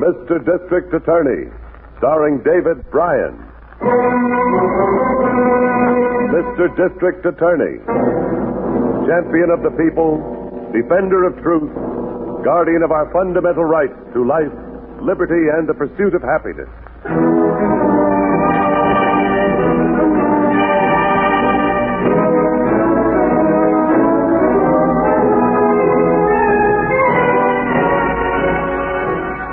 Mr. District Attorney, starring David Bryan. Mr. District Attorney, champion of the people, defender of truth, guardian of our fundamental rights to life, liberty, and the pursuit of happiness.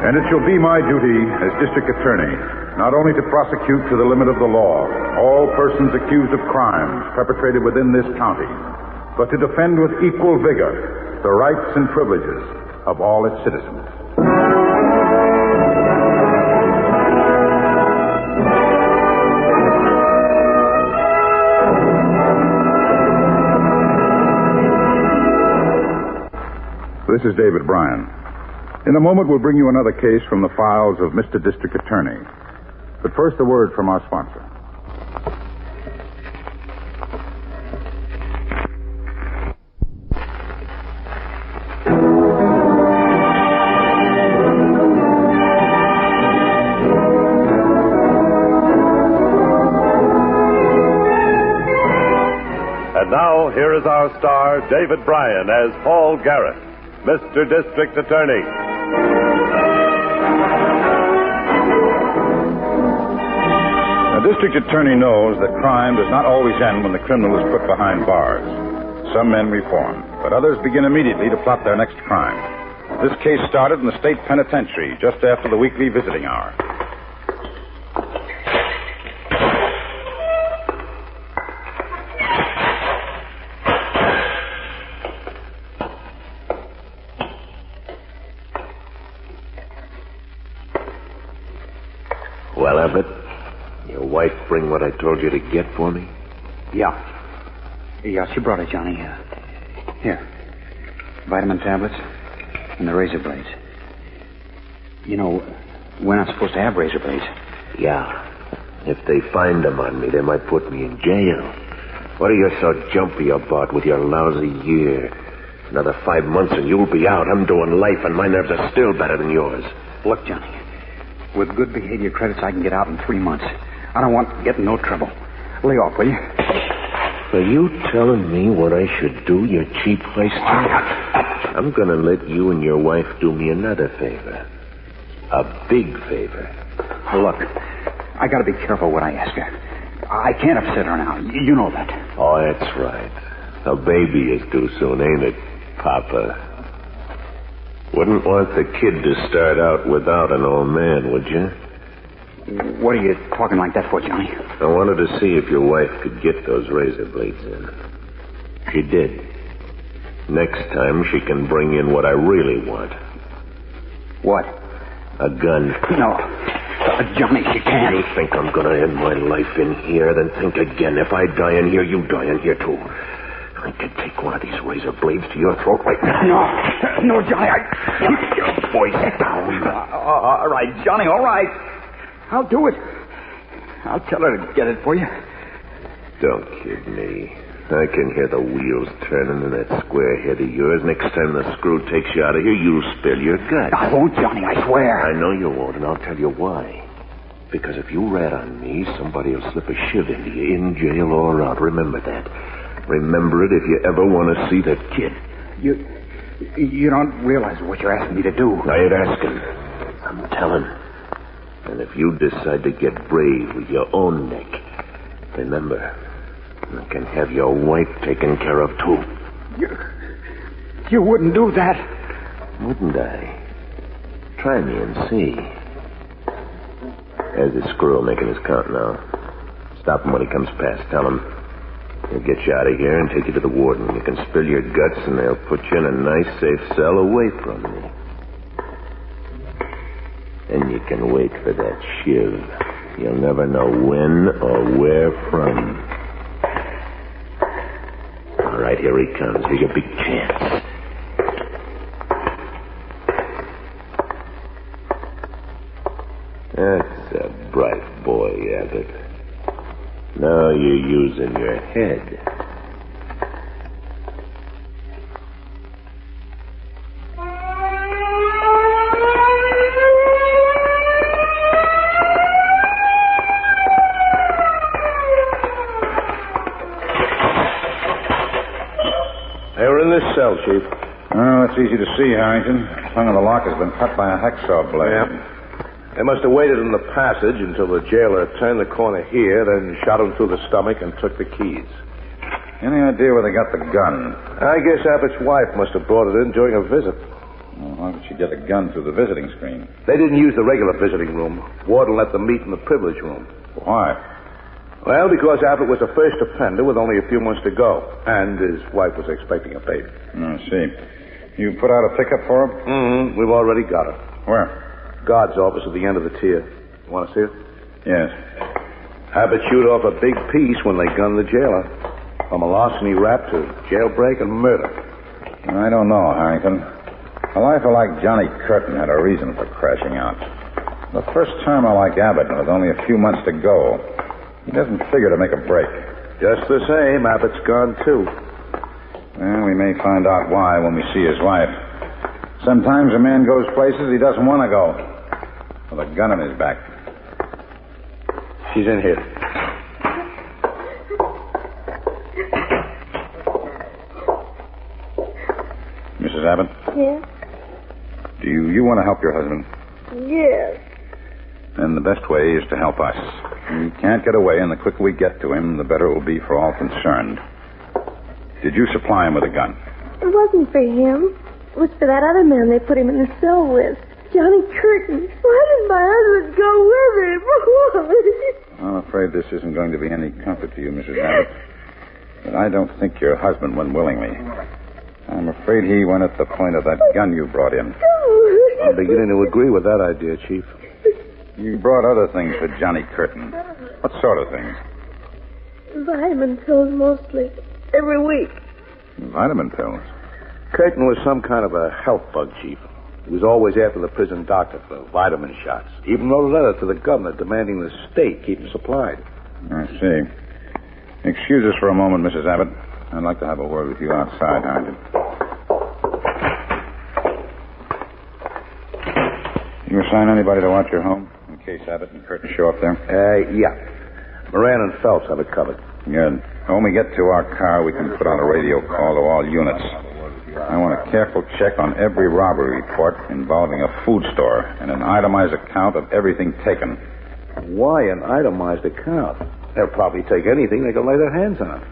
And it shall be my duty as district attorney not only to prosecute to the limit of the law all persons accused of crimes perpetrated within this county, but to defend with equal vigor the rights and privileges of all its citizens. This is David Bryan. In a moment, we'll bring you another case from the files of Mr. District Attorney. But first, a word from our sponsor. And now, here is our star, David Bryan, as Paul Garrett, Mr. District Attorney. A district attorney knows that crime does not always end when the criminal is put behind bars. Some men reform, but others begin immediately to plot their next crime. This case started in the state penitentiary just after the weekly visiting hour. Well, Abbott, your wife bring what I told you to get for me? Yeah, she brought it, Johnny. Here. Vitamin tablets and the razor blades. You know, we're not supposed to have razor blades. Yeah. If they find them on me, they might put me in jail. What are you so jumpy about with your lousy year? Another 5 months and you'll be out. I'm doing life and my nerves are still better than yours. Look, Johnny. With good behavior credits, I can get out in 3 months. I don't want to get in no trouble. Lay off, will you? Are you telling me what I should do, you cheap heister? I'm going to let you and your wife do me another favor. A big favor. Look, I got to be careful what I ask her. I can't upset her now. You know that. Oh, that's right. A baby is due soon, ain't it, Papa? Wouldn't want the kid to start out without an old man, would you? What are you talking like that for, Johnny? I wanted to see if your wife could get those razor blades in. She did. Next time, she can bring in what I really want. What? A gun. No. Johnny, she can't. You think I'm going to end my life in here? Then think again. If I die in here, you die in here, too. I could take one of these razor blades to your throat right now. No, Johnny, Keep your voice down. All right, Johnny, all right. I'll do it. I'll tell her to get it for you. Don't kid me. I can hear the wheels turning in that square head of yours. Next time the screw takes you out of here, you'll spill your guts. I won't, Johnny, I swear. I know you won't, and I'll tell you why. Because if you rat on me, somebody will slip a shiv into you, in jail or out. Remember that. Remember it if you ever want to see that kid. You don't realize what you're asking me to do. I ain't asking. I'm telling. And if you decide to get brave with your own neck, remember, I can have your wife taken care of, too. You wouldn't do that. Wouldn't I? Try me and see. There's the squirrel making his count now. Stop him when he comes past. Tell him. He'll get you out of here and take you to the warden. You can spill your guts, and they'll put you in a nice, safe cell away from me. Then you can wait for that shiv. You'll never know when or where from. All right, here he comes. Here's your big chance. That's a bright boy, Abbott. Now you're using your head. Chief. Oh, it's easy to see, Harrington. The tongue of the lock has been cut by a hacksaw blade. Yeah. They must have waited in the passage until the jailer turned the corner here, then shot him through the stomach and took the keys. Any idea where they got the gun? I guess Abbott's wife must have brought it in during a visit. Well, how did she get a gun through the visiting screen? They didn't use the regular visiting room. Warden let them meet in the privilege room. Why? Well, because Abbott was a first offender with only a few months to go, and his wife was expecting a baby. I see. You put out a ticket for him? Mm-hmm. We've already got it. Where? Guard's office at the end of the tier. You want to see it? Yes. Abbott chewed off a big piece when they gunned the jailer. From a larceny rap to jailbreak and murder. I don't know, Harrington. A lifer like Johnny Curtin had a reason for crashing out. The first termer like Abbott with only a few months to go, he doesn't figure to make a break. Just the same, Abbott's gone too. Well, we may find out why when we see his wife. Sometimes a man goes places he doesn't want to go, with a gun in his back. She's in here. Mrs. Abbott? Yes? Do you want to help your husband? Yes. Then the best way is to help us. He can't get away, and the quicker we get to him, the better it will be for all concerned. Did you supply him with a gun? It wasn't for him. It was for that other man they put him in the cell with. Johnny Curtin. Why did my husband go with him? I'm afraid this isn't going to be any comfort to you, Mrs. Abbott. But I don't think your husband went willingly. I'm afraid he went at the point of that gun you brought in. I'm beginning to agree with that idea, Chief. You brought other things for Johnny Curtin. What sort of things? Vitamin pills mostly. Every week. Vitamin pills? Curtin was some kind of a health bug, Chief. He was always after the prison doctor for vitamin shots. He even wrote a letter to the governor demanding the state keep him supplied. I see. Excuse us for a moment, Mrs. Abbott. I'd like to have a word with you outside, Harrington. You assign anybody to watch your home in case Abbott and Curtin show up there? Yeah. Moran and Phelps have it covered. Good. When we get to our car, we can put out a radio call to all units. I want a careful check on every robbery report involving a food store and an itemized account of everything taken. Why an itemized account? They'll probably take anything they can lay their hands on.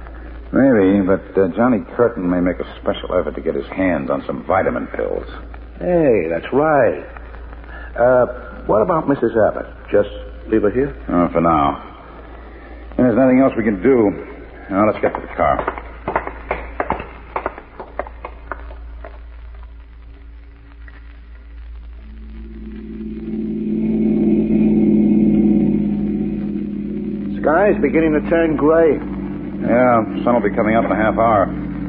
Maybe, but Johnny Curtin may make a special effort to get his hands on some vitamin pills. Hey, that's right. What about Mrs. Abbott? Just leave her here? For now. There's nothing else we can do. Now, let's get to the car. Sky's beginning to turn gray. Yeah, sun will be coming up in a half hour.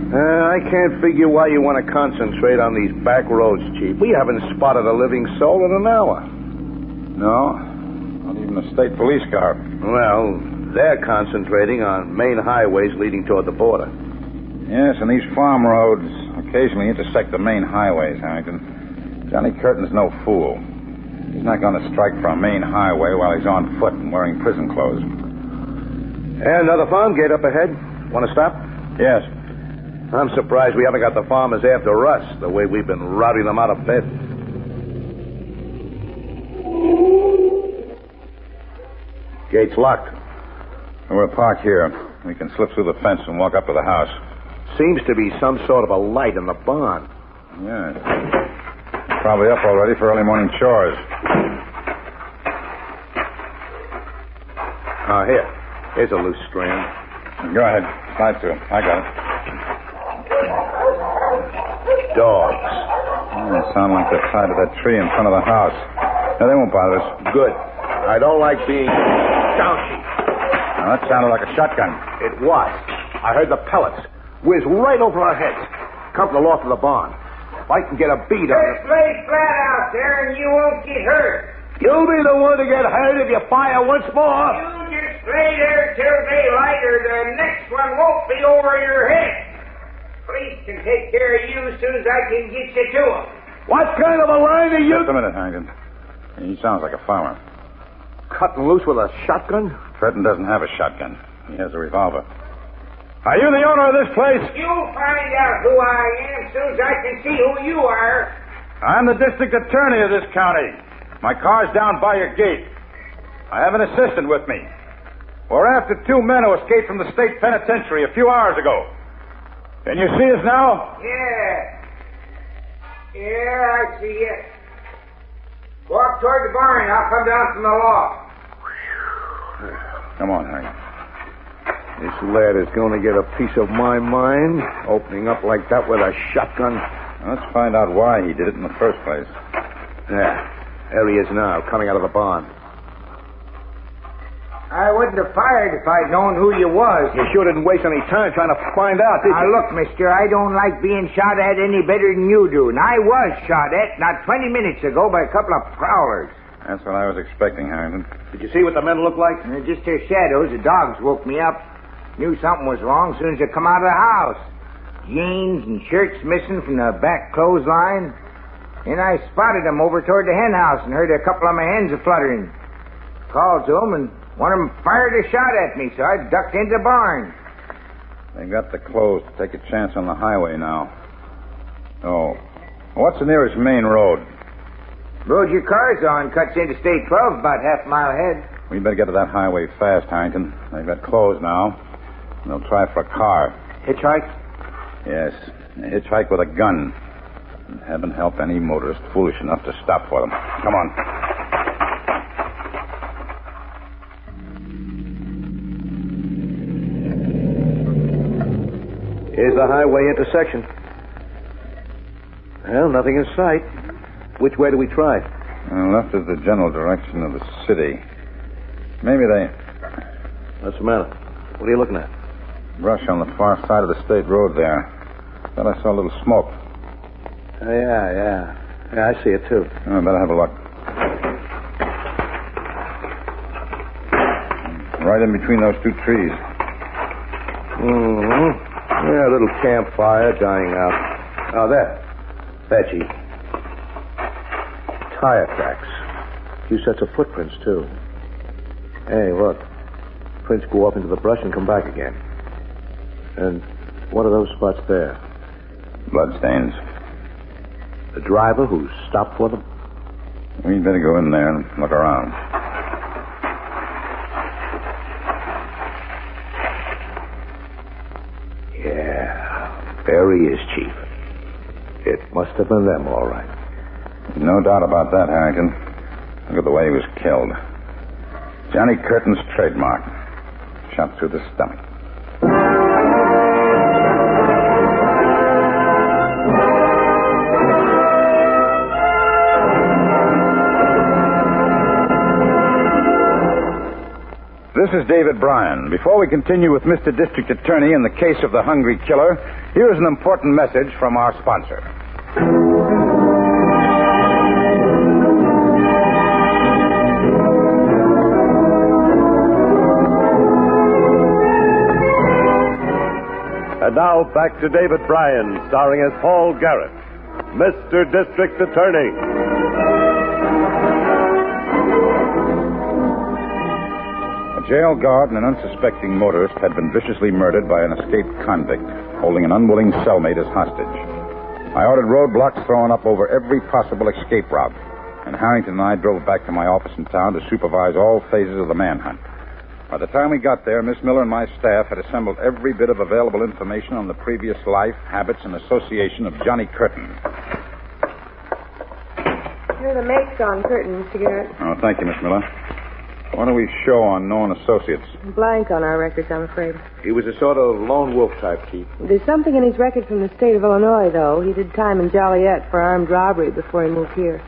I can't figure why you want to concentrate on these back roads, Chief. We haven't spotted a living soul in an hour. No, not even a state police car. Well, they're concentrating on main highways leading toward the border. Yes, and these farm roads occasionally intersect the main highways, Harrington. Johnny Curtin's no fool. He's not going to strike for a main highway while he's on foot and wearing prison clothes. And another farm gate up ahead. Want to stop? Yes. I'm surprised we haven't got the farmers after us, the way we've been routing them out of bed. Gate's locked. We'll park here. We can slip through the fence and walk up to the house. Seems to be some sort of a light in the barn. Yeah. Probably up already for early morning chores. Here. Here's a loose strand. Go ahead. Slide through. I got it. Dogs. They sound like they're tied to that tree in front of the house. No, they won't bother us. Good. I don't like being down, Chief. Now, that sounded like a shotgun. It was. I heard the pellets whiz right over our heads. Come from the loft of the barn. If I can get a beat on it. Just lay flat out there and you won't get hurt. You'll be the one to get hurt if you fire once more. You just lay there till daylight or the next one won't be over your head. Police can take care of you as soon as I can get you to them. What kind of a line are you... Just a minute, Harrington. He sounds like a farmer. Cutting loose with a shotgun? Curtin doesn't have a shotgun. He has a revolver. Are you the owner of this place? You'll find out who I am as soon as I can see who you are. I'm the district attorney of this county. My car's down by your gate. I have an assistant with me. We're after 2 men who escaped from the state penitentiary a few hours ago. Can you see us now? Yeah, I see you. Walk toward the barn. I'll come down from the loft. Come on, Harry. This lad is going to get a piece of my mind, opening up like that with a shotgun. Let's find out why he did it in the first place. There he is now, coming out of the barn. I wouldn't have fired if I'd known who you was. You sure didn't waste any time trying to find out, did you? Now, look, mister, I don't like being shot at any better than you do. And I was shot at not 20 minutes ago by a couple of prowlers. That's what I was expecting, Harrington. Did you see what the men looked like? They're just their shadows. The dogs woke me up. Knew something was wrong as soon as they come out of the house. Jeans and shirts missing from the back clothesline. And I spotted them over toward the hen house and heard a couple of my hens a-fluttering. Called to them, and one of them fired a shot at me, so I ducked into the barn. They got the clothes to take a chance on the highway now. Oh. What's the nearest main road? Road your car's on cuts into State 12 about half a mile ahead. We better get to that highway fast, Harrington. They've got clothes now. And they'll try for a car. Hitchhike? Yes. A hitchhike with a gun. And heaven help any motorist foolish enough to stop for them. Come on. Here's the highway intersection. Well, nothing in sight. Which way do we try? Left is the general direction of the city. Maybe they... What's the matter? What are you looking at? Brush on the far side of the state road there. Thought I saw a little smoke. Yeah, I see it, too. I better have a look. Right in between those two trees. Mm-hmm. Yeah, a little campfire dying out. Oh, there, Chief. Tire tracks. A few sets of footprints, too. Hey, look. Prints go off into the brush and come back again. And what are those spots there? Bloodstains. The driver who stopped for them? We'd better go in there and look around. Yeah, there he is, Chief. It must have been them, all right. No doubt about that, Harrington. Look at the way he was killed. Johnny Curtin's trademark. Shot through the stomach. This is David Bryan. Before we continue with Mr. District Attorney in the case of the Hungry Killer, here is an important message from our sponsor. And now back to David Bryan, starring as Paul Garrett, Mr. District Attorney. A jail guard and an unsuspecting motorist had been viciously murdered by an escaped convict, holding an unwilling cellmate as hostage. I ordered roadblocks thrown up over every possible escape route, and Harrington and I drove back to my office in town to supervise all phases of the manhunt. By the time we got there, Miss Miller and my staff had assembled every bit of available information on the previous life, habits, and association of Johnny Curtin. Here are the makes on Curtin, Mr. Garrett. Oh, thank you, Miss Miller. What do we show on known associates? Blank on our records, I'm afraid. He was a sort of lone wolf type, Chief. There's something in his record from the state of Illinois, though. He did time in Joliet for armed robbery before he moved here.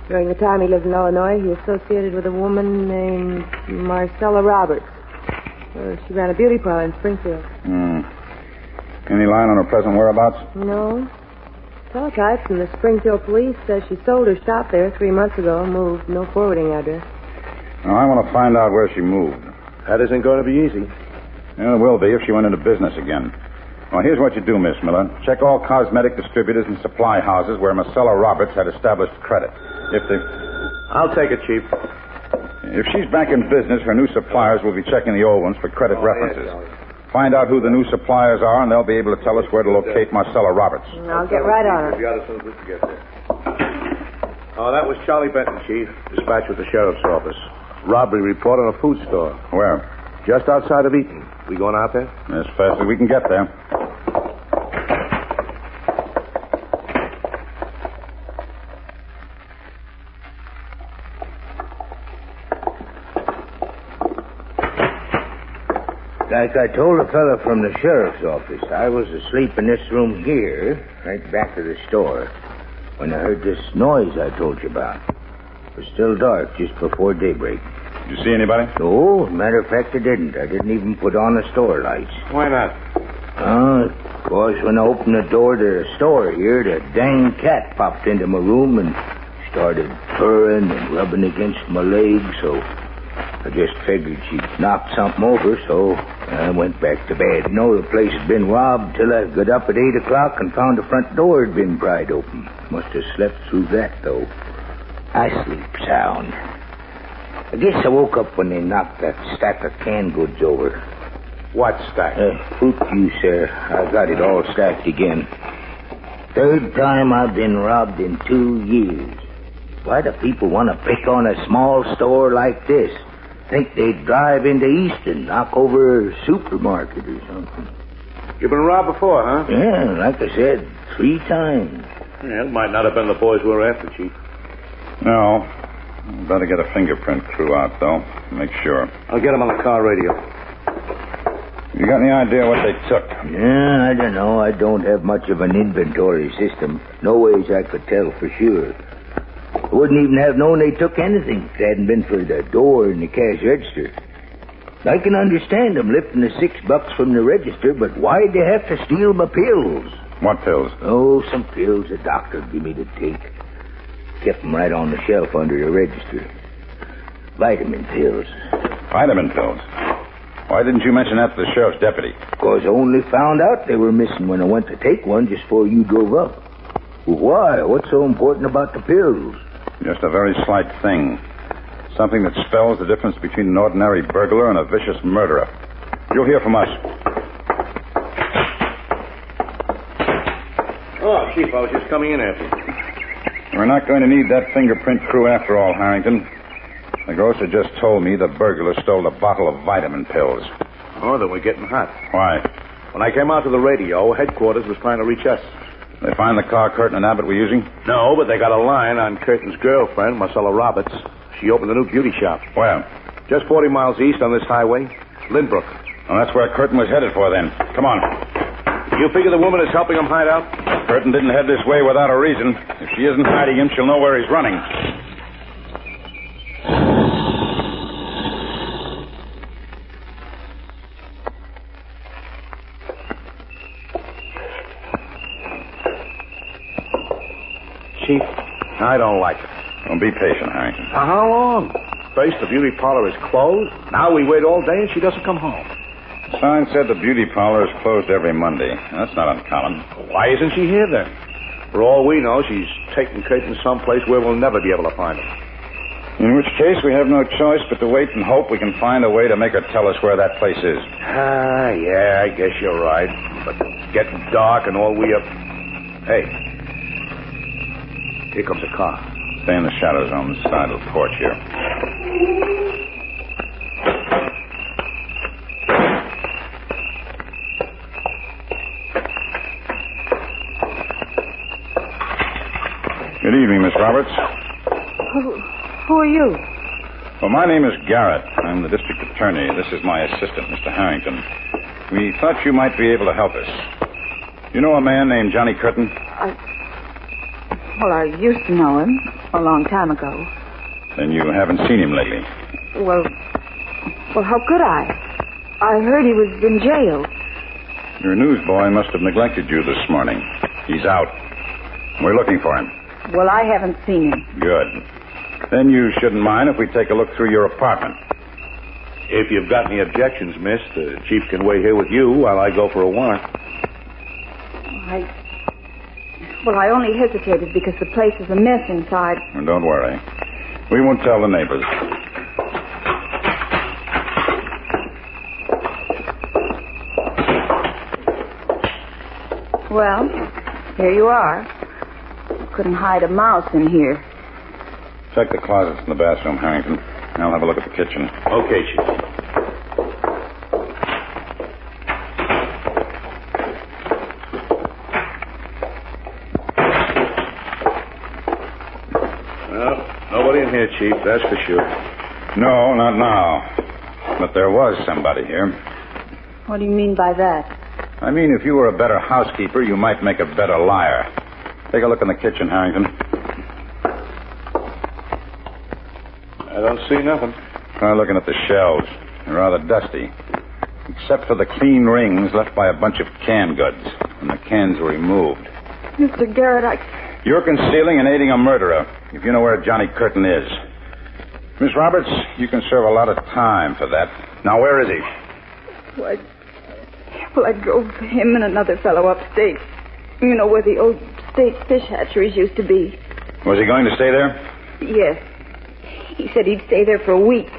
During the time he lived in Illinois, he associated with a woman named Marcella Roberts. She ran a beauty parlor in Springfield. Any line on her present whereabouts? No. Teletype from the Springfield police says she sold her shop there 3 months ago and moved. No forwarding address. Now, I want to find out where she moved. That isn't going to be easy. Yeah, it will be if she went into business again. Well, here's what you do, Miss Miller. Check all cosmetic distributors and supply houses where Marcella Roberts had established credit. I'll take it, Chief. If she's back in business, her new suppliers will be checking the old ones for credit references. Yes, Find out who the new suppliers are, and they'll be able to tell us where to locate Marcella Roberts. I'll get right on it. Be out as soon as we can get there. Oh, that was Charlie Benton, Chief. Dispatch with the sheriff's office. Robbery report on a food store. Where? Just outside of Eaton. We going out there? As fast as we can get there. Like I told a fella from the sheriff's office, I was asleep in this room here, right back of the store, when I heard this noise I told you about. It was still dark, just before daybreak. Did you see anybody? No, as a matter of fact, I didn't. I didn't even put on the store lights. Why not? Of course, when I opened the door to the store here, the dang cat popped into my room and started purring and rubbing against my leg, so I just figured she'd knocked something over, so I went back to bed. No, the place had been robbed till I got up at 8 o'clock and found the front door had been pried open. Must have slept through that, though. I sleep sound. I guess I woke up when they knocked that stack of canned goods over. What stack? Fruit juice, sir. I got it all stacked again. Third time I've been robbed in 2 years. Why do people want to pick on a small store like this? Think they'd drive into Easton, knock over a supermarket or something. You've been robbed before, huh? Yeah, like I said, 3 times. Yeah, it might not have been the boys we were after, Chief. No. Better get a fingerprint crew out, though. Make sure. I'll get them on the car radio. You got any idea what they took? Yeah, I don't know. I don't have much of an inventory system. No ways I could tell for sure. I wouldn't even have known they took anything if it hadn't been for the door and the cash register. I can understand them lifting the $6 from the register, but why'd they have to steal my pills? What pills? Oh, some pills the doctor gave me to take. Kept them right on the shelf under the register. Vitamin pills. Vitamin pills? Why didn't you mention that to the sheriff's deputy? Because I only found out they were missing when I went to take one just before you drove up. Well, why? What's so important about the pills? Just a very slight thing. Something that spells the difference between an ordinary burglar and a vicious murderer. You'll hear from us. Oh, Chief, I was just coming in after you. We're not going to need that fingerprint crew after all, Harrington. The grocer just told me the burglar stole a bottle of vitamin pills. Oh, then we're getting hot. Why? When I came out to the radio, headquarters was trying to reach us. They find the car Curtin and Abbott were using? No, but they got a line on Curtin's girlfriend, Marcella Roberts. She opened a new beauty shop. Where? Just 40 miles east on this highway. Lynbrook. Well, that's where Curtin was headed for then. Come on. You figure the woman is helping him hide out? Curtin didn't head this way without a reason. If she isn't hiding him, she'll know where he's running. Chief, I don't like it. Well, be patient, Harrington. Now, how long? First, the beauty parlor is closed. Now we wait all day and she doesn't come home. The sign said the beauty parlor is closed every Monday. That's not uncommon. Why isn't she here then? For all we know, she's taking Curtin someplace where we'll never be able to find her. In which case, we have no choice but to wait and hope we can find a way to make her tell us where that place is. Yeah, I guess you're right. But it's getting dark and all we have... Hey. Here comes a car. Stay in the shadows on the side of the porch here. Good evening, Miss Roberts. Who are you? Well, my name is Garrett. I'm the district attorney. This is my assistant, Mr. Harrington. We thought you might be able to help us. You know a man named Johnny Curtin? Well, I used to know him a long time ago. Then you haven't seen him lately. Well, how could I? I heard he was in jail. Your newsboy must have neglected you this morning. He's out. We're looking for him. Well, I haven't seen him. Good. Then you shouldn't mind if we take a look through your apartment. If you've got any objections, miss, the chief can wait here with you while I go for a warrant. I only hesitated because the place is a mess inside. Well, don't worry. We won't tell the neighbors. Well, here you are. Couldn't hide a mouse in here. Check the closets in the bathroom, Harrington. I'll have a look at the kitchen. Okay, Chief. Nobody in here, Chief, that's for sure. No, not now. But there was somebody here. What do you mean by that? I mean, if you were a better housekeeper, you might make a better liar. Take a look in the kitchen, Harrington. I don't see nothing. Try looking at the shelves. They're rather dusty. Except for the clean rings left by a bunch of canned goods. And the cans were removed. Mr. Garrett, You're concealing and aiding a murderer, if you know where Johnny Curtin is. Miss Roberts, you can serve a lot of time for that. Now, where is he? Well, I drove him and another fellow upstate. You know, where the old state fish hatcheries used to be. Was he going to stay there? Yes. He said he'd stay there for a week.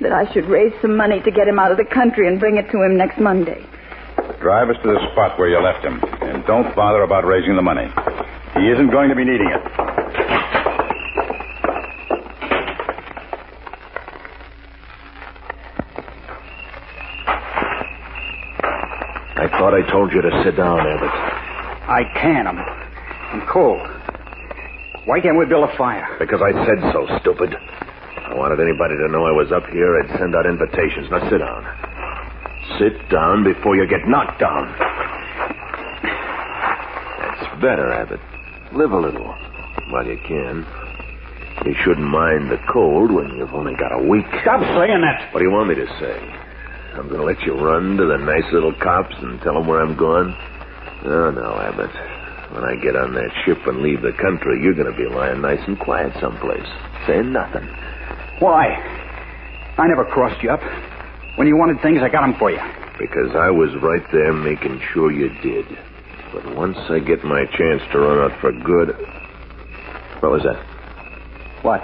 That I should raise some money to get him out of the country and bring it to him next Monday. Drive us to the spot where you left him. And don't bother about raising the money. He isn't going to be needing it. I thought I told you to sit down, Abbott. I can. I'm cold. Why can't we build a fire? Because I said so, stupid. I wanted anybody to know I was up here. I'd send out invitations. Now sit down. Sit down before you get knocked down. That's better, Abbott. Live a little while you can. You shouldn't mind the cold when you've only got a week. Stop saying that. What do you want me to say? I'm going to let you run to the nice little cops and tell them where I'm going? Oh, no, Abbott. When I get on that ship and leave the country, you're going to be lying nice and quiet someplace, saying nothing. Why? I never crossed you up. When you wanted things, I got them for you. Because I was right there making sure you did. But once I get my chance to run out for good... What was that? What?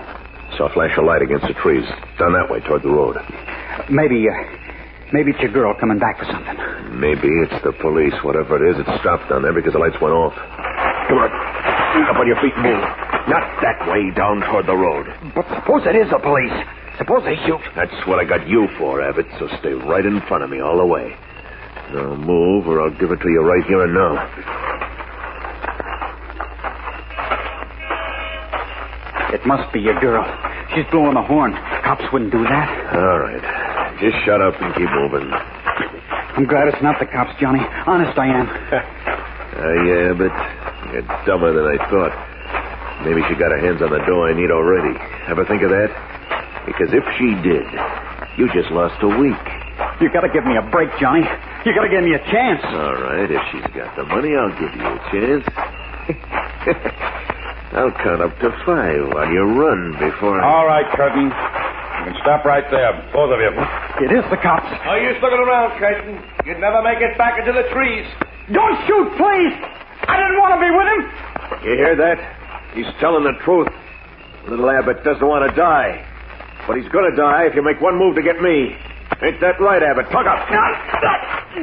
Saw a flash of light against the trees. Down that way, toward the road. Maybe it's your girl coming back for something. Maybe it's the police. Whatever it is, it stopped down there because the lights went off. Come on. Up on your feet and move. Not that way, down toward the road. But suppose it is the police. Suppose they shoot. That's what I got you for, Abbott, so stay right in front of me all the way. Now move, or I'll give it to you right here and now. It must be your girl. She's blowing a horn. Cops wouldn't do that. All right. Just shut up and keep moving. I'm glad it's not the cops, Johnny. Honest, I am. Yeah, but you're dumber than I thought. Maybe she got her hands on the dough I need already. Ever think of that? Because if she did, you just lost a week. You gotta give me a break, Johnny. You gotta give me a chance. All right, if she's got the money, I'll give you a chance. I'll count up to 5 while you run before I... All right, Curtin. You can stop right there, both of you. It is the cops. No use looking around, Curtin. You'd never make it back into the trees. Don't shoot, please! I didn't want to be with him. You hear that? He's telling the truth. Little Abbott doesn't want to die. But he's going to die if you make one move to get me. Ain't that right, Abbott? Tug up.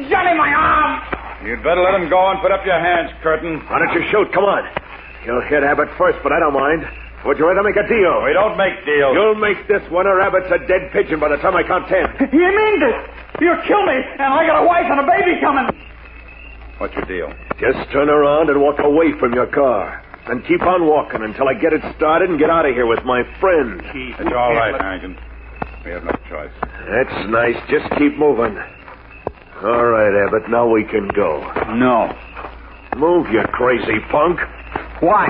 Johnny, my arm! You'd better let him go and put up your hands, Curtin. Why don't you shoot? Come on. You'll hit Abbott first, but I don't mind. Would you rather make a deal? We don't make deals. You'll make this one, or Abbott's a dead pigeon by the time I count 10. You mean this? You'll kill me, and I got a wife and a baby coming. What's your deal? Just turn around and walk away from your car. And keep on walking until I get it started and get out of here with my friend. It's all right, Harrington. We have no choice. That's nice. Just keep moving. All right, Abbott. Now we can go. No. Move, you crazy punk. Why?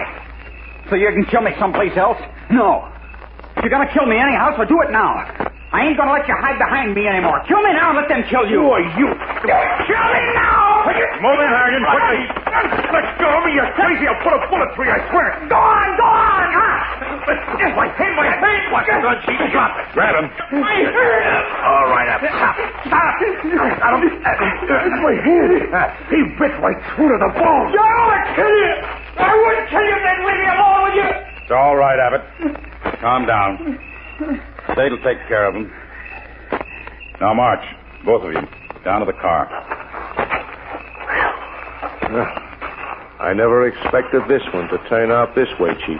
So you can kill me someplace else? No. If you're going to kill me anyhow, so do it now. I ain't going to let you hide behind me anymore. Kill me now and let them kill you. Who are you? Kill me now! Move in, Harrington, quickly. Let go of me, you're crazy. I'll put a bullet through you, I swear. Go on, go on! My hand. What's the gun, Chief? Drop it. Grab him. My hand! All right, Abbott. Stop. My hand. He bit right through to the bone. I would kill you! I wouldn't kill you if they'd leave me alone with you! It's all right, Abbott. Calm down. State'll take care of him. Now march, both of you, down to the car. I never expected this one to turn out this way, Chief.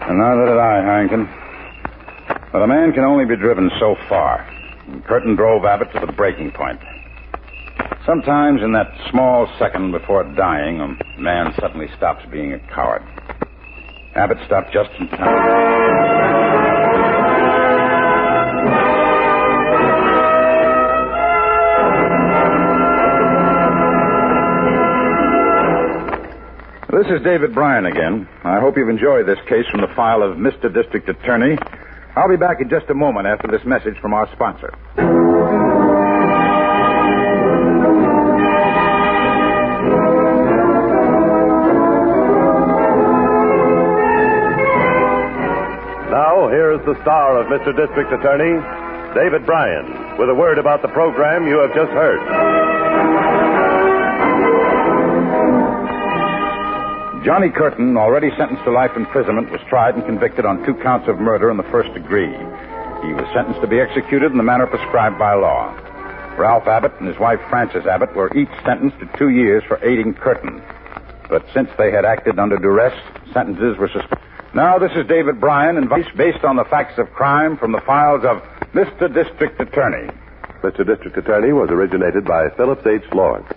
And neither did I, Harrington. But a man can only be driven so far. And Curtin drove Abbott to the breaking point. Sometimes in that small second before dying, a man suddenly stops being a coward. Abbott stopped just in time. This is David Bryan again. I hope you've enjoyed this case from the file of Mr. District Attorney. I'll be back in just a moment after this message from our sponsor. Now, here is the star of Mr. District Attorney, David Bryan, with a word about the program you have just heard. Johnny Curtin, already sentenced to life imprisonment, was tried and convicted on 2 counts of murder in the first degree. He was sentenced to be executed in the manner prescribed by law. Ralph Abbott and his wife Frances Abbott were each sentenced to 2 years for aiding Curtin. But since they had acted under duress, sentences were suspended. Now, this is David Bryan, and based on the facts of crime from the files of Mr. District Attorney. Mr. District Attorney was originated by Phillips H. Lawrence.